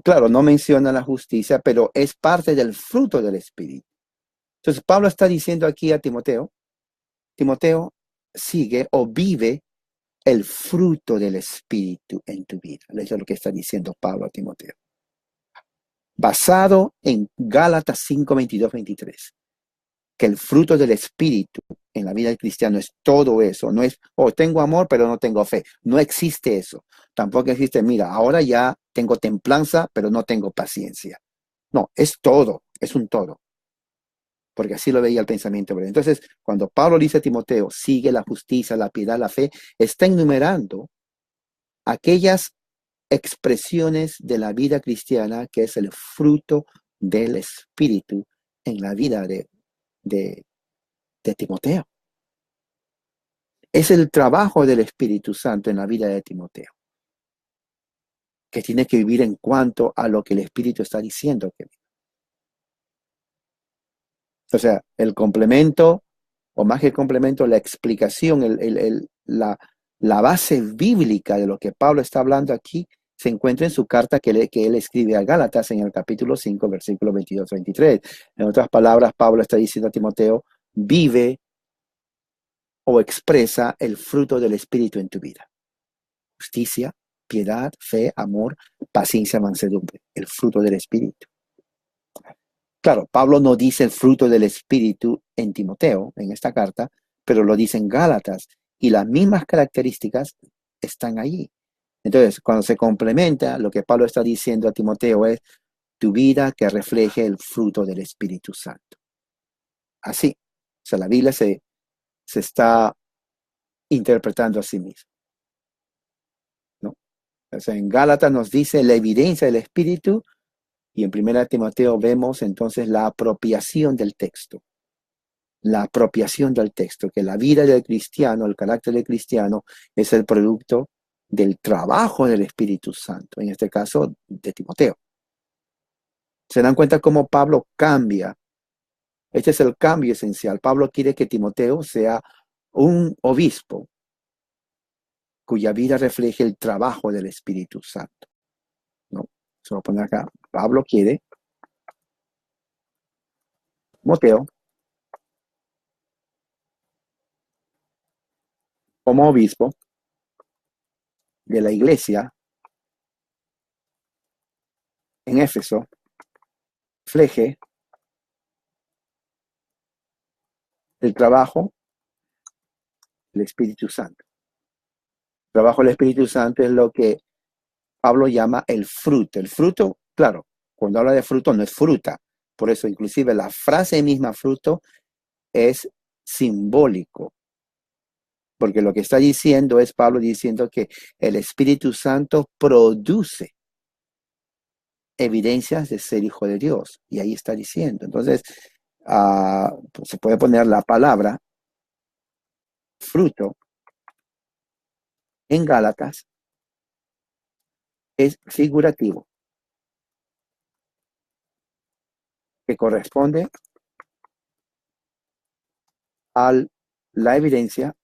claro, no menciona la justicia, pero es parte del fruto del Espíritu. Entonces, Pablo está diciendo aquí a Timoteo, Timoteo, sigue o vive el fruto del Espíritu en tu vida. Eso es lo que está diciendo Pablo a Timoteo. Basado en Gálatas 5, 22, 23. Que el fruto del Espíritu en la vida del cristiano es todo eso. No es, oh, tengo amor, pero no tengo fe. No existe eso. Tampoco existe, mira, ahora ya tengo templanza, pero no tengo paciencia. No, es todo, es un todo. Porque así lo veía el pensamiento hebreo. Entonces, cuando Pablo dice a Timoteo, sigue la justicia, la piedad, la fe, está enumerando aquellas expresiones de la vida cristiana que es el fruto del Espíritu en la vida de Timoteo. Es el trabajo del Espíritu Santo en la vida de Timoteo, que tiene que vivir en cuanto a lo que el Espíritu está diciendo. O sea, el complemento, o más que el complemento, la explicación, la base bíblica de lo que Pablo está hablando aquí, se encuentra en su carta que él escribe a Gálatas en el capítulo 5, versículo 22-23. En otras palabras, Pablo está diciendo a Timoteo, vive o expresa el fruto del Espíritu en tu vida. Justicia, piedad, fe, amor, paciencia, mansedumbre, el fruto del Espíritu. Claro, Pablo no dice el fruto del Espíritu en Timoteo, en esta carta, pero lo dice en Gálatas, y las mismas características están allí. Entonces, cuando se complementa, lo que Pablo está diciendo a Timoteo es tu vida que refleje el fruto del Espíritu Santo. Así, o sea, la Biblia se está interpretando a sí misma, ¿no? O sea, en Gálatas nos dice la evidencia del Espíritu, y en 1 Timoteo vemos entonces la apropiación del texto. La apropiación del texto, que la vida del cristiano, el carácter del cristiano, es el producto del trabajo del Espíritu Santo, en este caso de Timoteo. ¿Se dan cuenta cómo Pablo cambia? Este es el cambio esencial. Pablo quiere que Timoteo sea un obispo cuya vida refleje el trabajo del Espíritu Santo, ¿no? Se lo voy a poner acá. Pablo quiere Timoteo como obispo de la iglesia en Éfeso, refleje el trabajo del Espíritu Santo. El trabajo del Espíritu Santo es lo que Pablo llama el fruto. El fruto, claro, cuando habla de fruto no es fruta. Por eso, inclusive, la frase misma fruto es simbólico. Porque lo que está diciendo es Pablo diciendo que el Espíritu Santo produce evidencias de ser hijo de Dios. Y ahí está diciendo. Entonces, pues se puede poner la palabra fruto en Gálatas, es figurativo, que corresponde a la evidencia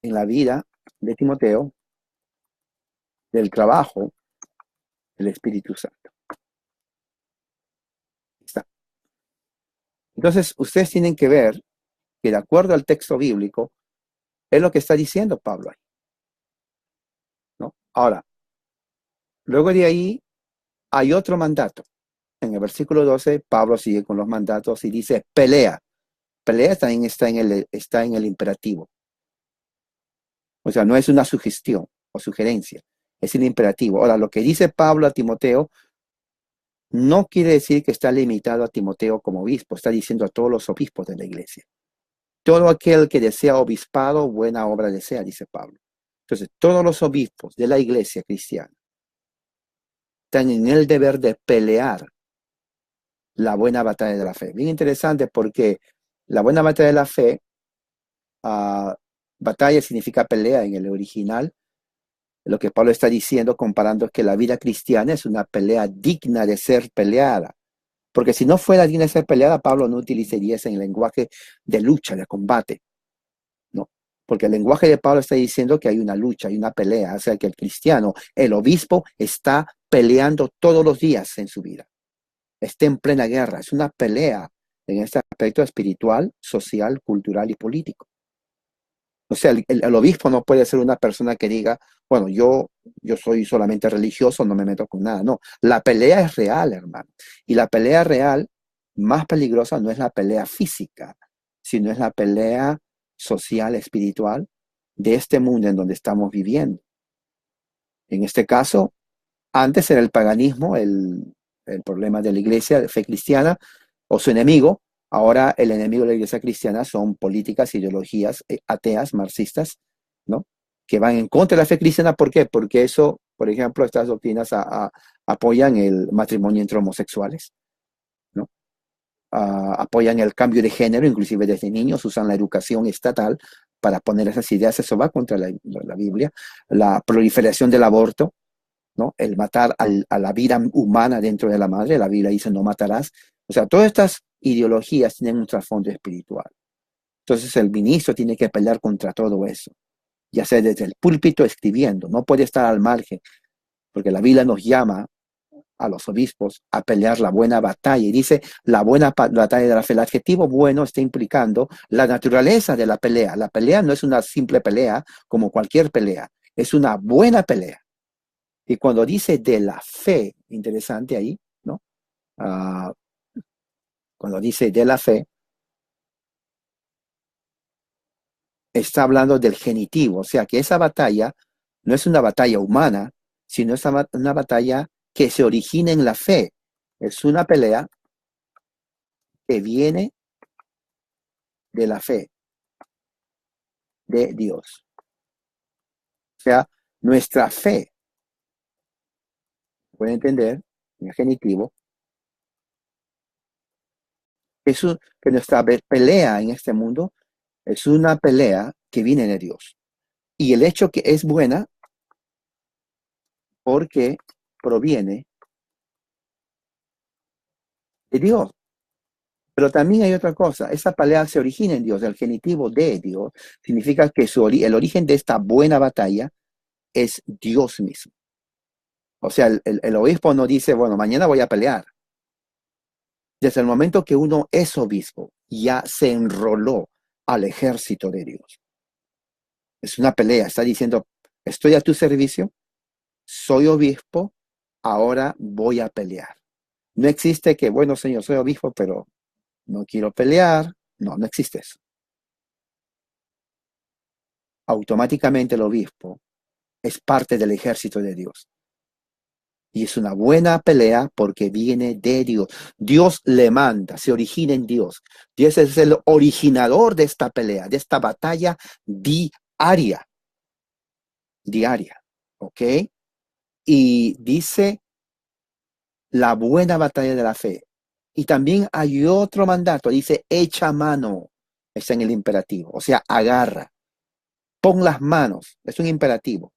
en la vida de Timoteo del trabajo del Espíritu Santo. Está. Entonces, ustedes tienen que ver que de acuerdo al texto bíblico, es lo que está diciendo Pablo ahí, ¿no? Ahora, luego de ahí, hay otro mandato. En el versículo 12, Pablo sigue con los mandatos y dice, pelea. Pelea también está en el imperativo. O sea, no es una sugestión o sugerencia, es el imperativo. Ahora, lo que dice Pablo a Timoteo no quiere decir que está limitado a Timoteo como obispo, está diciendo a todos los obispos de la iglesia. Todo aquel que desea obispado, buena obra desea, dice Pablo. Entonces, todos los obispos de la iglesia cristiana están en el deber de pelear la buena batalla de la fe. Bien interesante porque la buena batalla de la fe, batalla significa pelea en el original. Lo que Pablo está diciendo, comparando, es que la vida cristiana es una pelea digna de ser peleada. Porque si no fuera digna de ser peleada, Pablo no utilizaría ese lenguaje de lucha, de combate. No, porque el lenguaje de Pablo está diciendo que hay una lucha, hay una pelea. O sea, que el cristiano, el obispo, está peleando todos los días en su vida. Está en plena guerra. Es una pelea en este aspecto espiritual, social, cultural y político. O sea, el obispo no puede ser una persona que diga, bueno, yo soy solamente religioso, no me meto con nada. No, la pelea es real, hermano. Y la pelea real, más peligrosa, no es la pelea física, sino es la pelea social, espiritual, de este mundo en donde estamos viviendo. En este caso, antes era el paganismo, el problema de la iglesia, de fe cristiana, o su enemigo. Ahora el enemigo de la iglesia cristiana son políticas, ideologías ateas, marxistas, ¿no? Que van en contra de la fe cristiana. ¿Por qué? Porque eso, por ejemplo, estas doctrinas apoyan el matrimonio entre homosexuales, ¿no? Apoyan el cambio de género, inclusive desde niños usan la educación estatal para poner esas ideas. Eso va contra la Biblia. La proliferación del aborto, ¿no? El matar a la vida humana dentro de la madre. La Biblia dice no matarás. O sea, todas estas ideologías tienen un trasfondo espiritual. Entonces el ministro tiene que pelear contra todo eso, ya sea desde el púlpito escribiendo, no puede estar al margen, porque la Biblia nos llama a los obispos a pelear la buena batalla. Y dice la buena batalla de la fe. El adjetivo bueno está implicando la naturaleza de la pelea. La pelea no es una simple pelea como cualquier pelea, es una buena pelea. Y cuando dice de la fe, interesante ahí, ¿no? Cuando dice de la fe, está hablando del genitivo, o sea que esa batalla no es una batalla humana, sino es una batalla que se origina en la fe. Es una pelea que viene de la fe de Dios. O sea, nuestra fe, puede entender, en el genitivo, que nuestra pelea en este mundo es una pelea que viene de Dios. Y el hecho que es buena porque proviene de Dios. Pero también hay otra cosa, esa pelea se origina en Dios, el genitivo de Dios, significa que el origen de esta buena batalla es Dios mismo. O sea, el obispo no dice, bueno, mañana voy a pelear. Desde el momento que uno es obispo, ya se enroló al ejército de Dios. Es una pelea, está diciendo, estoy a tu servicio, soy obispo, ahora voy a pelear. No existe que, bueno, señor, soy obispo, pero no quiero pelear. No, no existe eso. Automáticamente el obispo es parte del ejército de Dios. Y es una buena pelea porque viene de Dios. Dios le manda, se origina en Dios. Dios es el originador de esta pelea, de esta batalla diaria. Diaria, ¿ok? Y dice la buena batalla de la fe. Y también hay otro mandato, dice echa mano. Está en el imperativo, o sea, agarra. Pon las manos, es un imperativo,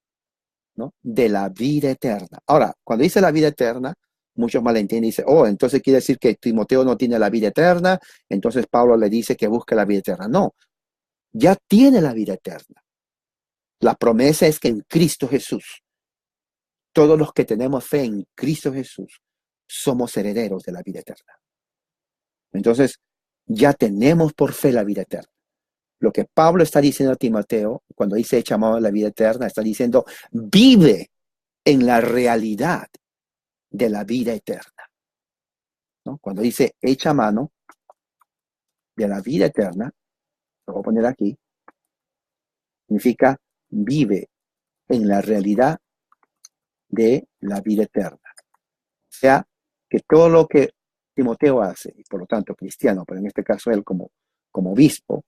¿no? De la vida eterna. Ahora, cuando dice la vida eterna, muchos malentienden y dicen, oh, entonces quiere decir que Timoteo no tiene la vida eterna, entonces Pablo le dice que busque la vida eterna. No, ya tiene la vida eterna. La promesa es que en Cristo Jesús, todos los que tenemos fe en Cristo Jesús, somos herederos de la vida eterna. Entonces, ya tenemos por fe la vida eterna. Lo que Pablo está diciendo a Timoteo, cuando dice echa mano a la vida eterna, está diciendo, vive en la realidad de la vida eterna, ¿no? Cuando dice echa mano de la vida eterna, lo voy a poner aquí, significa vive en la realidad de la vida eterna. O sea, que todo lo que Timoteo hace, y por lo tanto cristiano, pero en este caso él como obispo,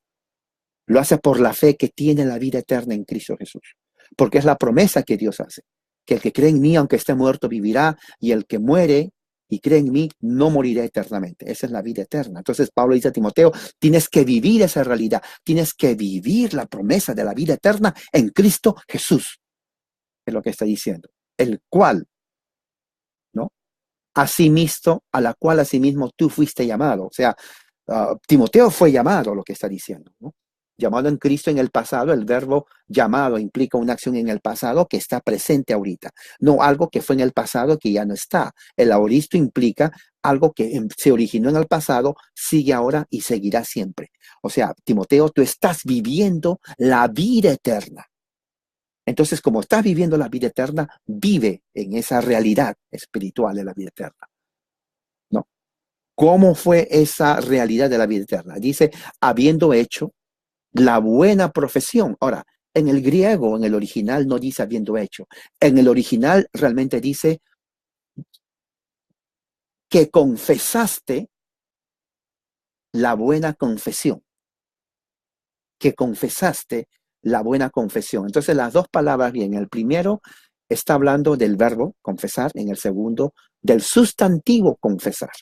lo hace por la fe que tiene la vida eterna en Cristo Jesús. Porque es la promesa que Dios hace, que el que cree en mí, aunque esté muerto, vivirá, y el que muere y cree en mí, no morirá eternamente. Esa es la vida eterna. Entonces Pablo dice a Timoteo, tienes que vivir esa realidad, tienes que vivir la promesa de la vida eterna en Cristo Jesús. Es lo que está diciendo. El cual, ¿no? Asimismo, a la cual asimismo tú fuiste llamado. O sea, Timoteo fue llamado, lo que está diciendo, ¿no? Llamado en Cristo en el pasado, el verbo llamado implica una acción en el pasado que está presente ahorita, no algo que fue en el pasado que ya no está. El aoristo implica algo que se originó en el pasado, sigue ahora y seguirá siempre. O sea, Timoteo, tú estás viviendo la vida eterna. Entonces, como estás viviendo la vida eterna, vive en esa realidad espiritual de la vida eterna, ¿no? ¿Cómo fue esa realidad de la vida eterna? Dice, habiendo hecho la buena profesión. Ahora, en el griego, en el original, no dice habiendo hecho. En el original realmente dice que confesaste la buena confesión. Que confesaste la buena confesión. Entonces, las dos palabras, bien, el primero está hablando del verbo confesar, en el segundo, del sustantivo confesar.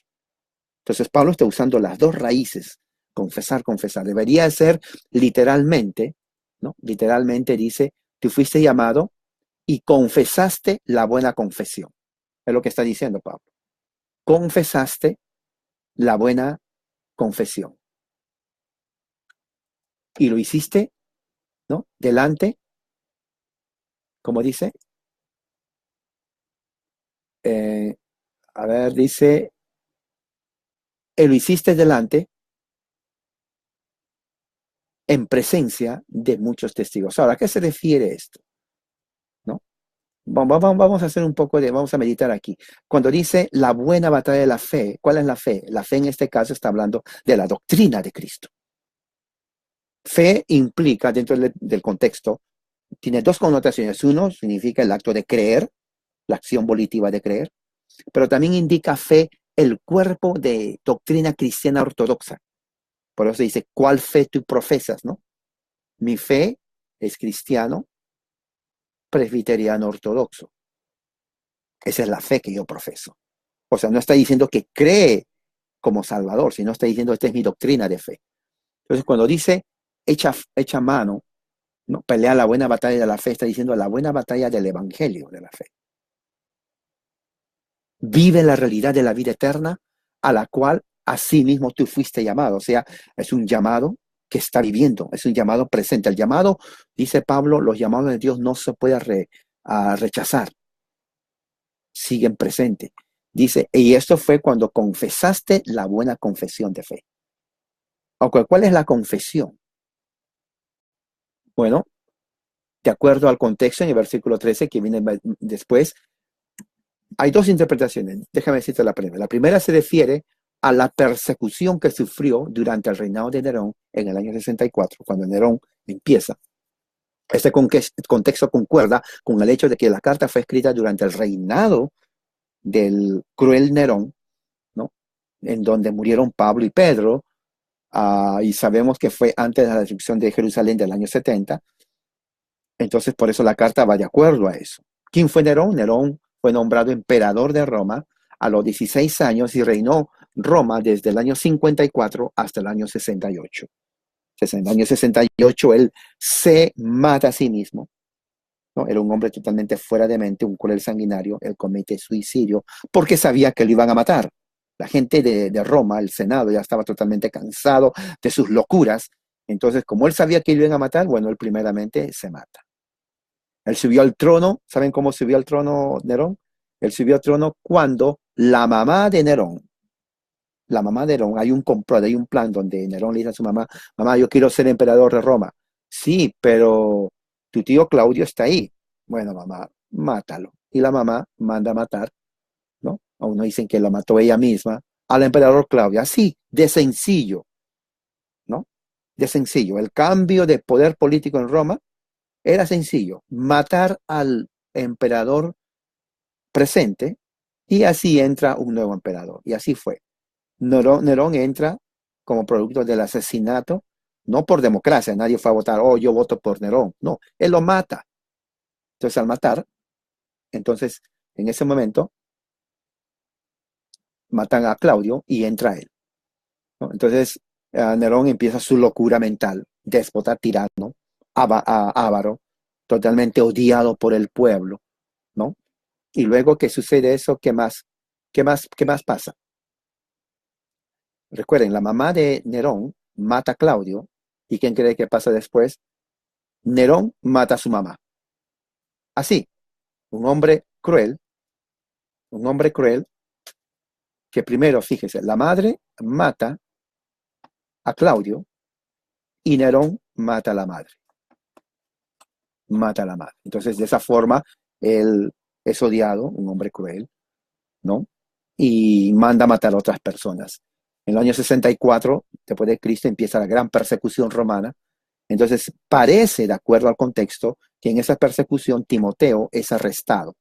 Entonces, Pablo está usando las dos raíces, confesar, confesar. Debería ser literalmente, ¿no? Literalmente dice, tú fuiste llamado y confesaste la buena confesión. Es lo que está diciendo Pablo. Confesaste la buena confesión. Y lo hiciste, ¿no? Delante, como dice, a ver, dice, lo hiciste delante en presencia de muchos testigos. Ahora, ¿a qué se refiere esto? ¿No? Vamos a hacer un poco vamos a meditar aquí. Cuando dice la buena batalla de la fe, ¿cuál es la fe? La fe en este caso está hablando de la doctrina de Cristo. Fe implica, dentro del contexto, tiene dos connotaciones. Uno significa el acto de creer, la acción volitiva de creer, pero también indica fe el cuerpo de doctrina cristiana ortodoxa. Por eso dice, ¿cuál fe tú profesas, no? Mi fe es cristiano, presbiteriano ortodoxo. Esa es la fe que yo profeso. O sea, no está diciendo que cree como Salvador, sino está diciendo, esta es mi doctrina de fe. Entonces, cuando dice, echa mano, ¿no? Pelea la buena batalla de la fe, está diciendo la buena batalla del evangelio de la fe. Vive la realidad de la vida eterna a la cual así mismo tú fuiste llamado. O sea, es un llamado que está viviendo, es un llamado presente. El llamado, dice Pablo, los llamados de Dios no se puede rechazar, siguen presentes. Dice, y esto fue cuando confesaste la buena confesión de fe. Okay, ¿cuál es la confesión? Bueno, de acuerdo al contexto en el versículo 13 que viene después, hay dos interpretaciones. Déjame decirte la primera. La primera se refiere a la persecución que sufrió durante el reinado de Nerón en el año 64, cuando Nerón empieza. Este contexto concuerda con el hecho de que la carta fue escrita durante el reinado del cruel Nerón, ¿no? En donde murieron Pablo y Pedro, y sabemos que fue antes de la destrucción de Jerusalén del año 70. Entonces, por eso la carta va de acuerdo a eso. ¿Quién fue Nerón? Nerón fue nombrado emperador de Roma a los 16 años y reinó Roma desde el año 54 hasta el año 68. En el año 68 él se mata a sí mismo, ¿no? Era un hombre totalmente fuera de mente, un cruel sanguinario. Él comete suicidio porque sabía que lo iban a matar. La gente de Roma, el Senado, ya estaba totalmente cansado de sus locuras. Entonces, como él sabía que lo iban a matar, bueno, él primeramente se mata. Él subió al trono. ¿Saben cómo subió al trono Nerón? Él subió al trono cuando la mamá de Nerón, hay un complot, hay un plan donde Nerón le dice a su mamá, mamá, yo quiero ser emperador de Roma. Sí, pero tu tío Claudio está ahí. Bueno, mamá, mátalo. Y la mamá manda a matar, ¿no? o uno dicen que lo mató ella misma, al emperador Claudio. Así, de sencillo, ¿no? De sencillo. El cambio de poder político en Roma era sencillo. Matar al emperador presente y así entra un nuevo emperador. Y así fue. Nerón entra como producto del asesinato, no por democracia. Nadie fue a votar, oh, yo voto por Nerón. No, él lo mata. Entonces, al matar, entonces, en ese momento, matan a Claudio y entra él, ¿no? Entonces, Nerón empieza su locura mental, déspota, tirano, avaro, totalmente odiado por el pueblo, ¿no? Y luego que sucede eso, ¿qué más? ¿Qué más pasa? Recuerden, la mamá de Nerón mata a Claudio, ¿y quién cree que pasa después? Nerón mata a su mamá. Así, un hombre cruel, un hombre cruel que primero, fíjese, la madre mata a Claudio y Nerón mata a la madre. Mata a la madre. Entonces, de esa forma, él es odiado, un hombre cruel, ¿no? Y manda a matar a otras personas. En el año 64, después de Cristo, empieza la gran persecución romana. Entonces, parece, de acuerdo al contexto, que en esa persecución Timoteo es arrestado,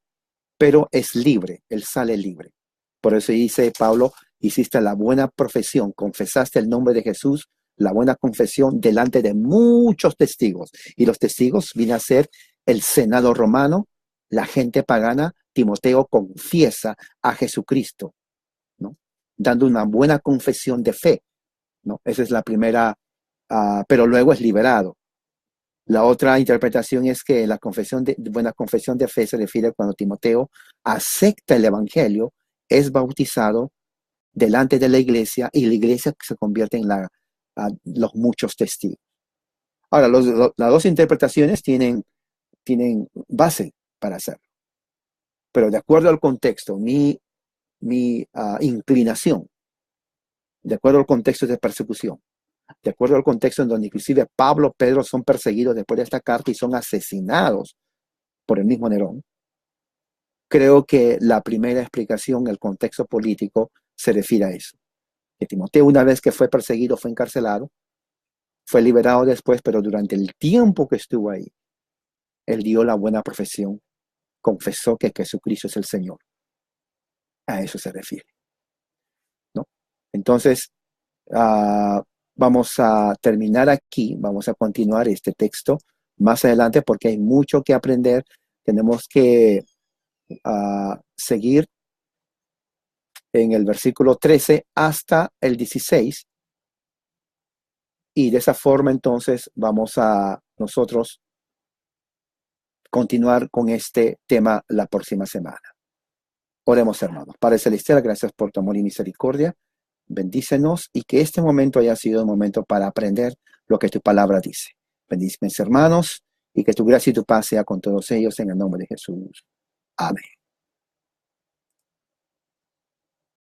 pero es libre, él sale libre. Por eso dice Pablo, hiciste la buena profesión, confesaste el nombre de Jesús, la buena confesión delante de muchos testigos. Y los testigos vienen a ser el Senado romano, la gente pagana. Timoteo confiesa a Jesucristo, ¿no? Dando una buena confesión de fe, ¿no? Esa es la primera, pero luego es liberado. La otra interpretación es que la buena confesión de fe se refiere cuando Timoteo acepta el evangelio, es bautizado delante de la iglesia y la iglesia se convierte en los muchos testigos. Ahora, las dos interpretaciones tienen base para hacerlo, pero de acuerdo al contexto, mi inclinación, de acuerdo al contexto de persecución, de acuerdo al contexto en donde inclusive Pablo, Pedro son perseguidos después de esta carta y son asesinados por el mismo Nerón, creo que la primera explicación, el contexto político, se refiere a eso. Que Timoteo, una vez que fue perseguido, fue encarcelado, fue liberado después, pero durante el tiempo que estuvo ahí, él dio la buena profesión, confesó que Jesucristo es el Señor. A eso se refiere, ¿no? Entonces, vamos a terminar aquí, vamos a continuar este texto más adelante porque hay mucho que aprender. Tenemos que seguir en el versículo 13 hasta el 16 y de esa forma entonces vamos a nosotros continuar con este tema la próxima semana. Oremos, hermanos. Padre Celestial, gracias por tu amor y misericordia. Bendícenos y que este momento haya sido un momento para aprender lo que tu palabra dice. Bendice mis hermanos y que tu gracia y tu paz sea con todos ellos en el nombre de Jesús. Amén.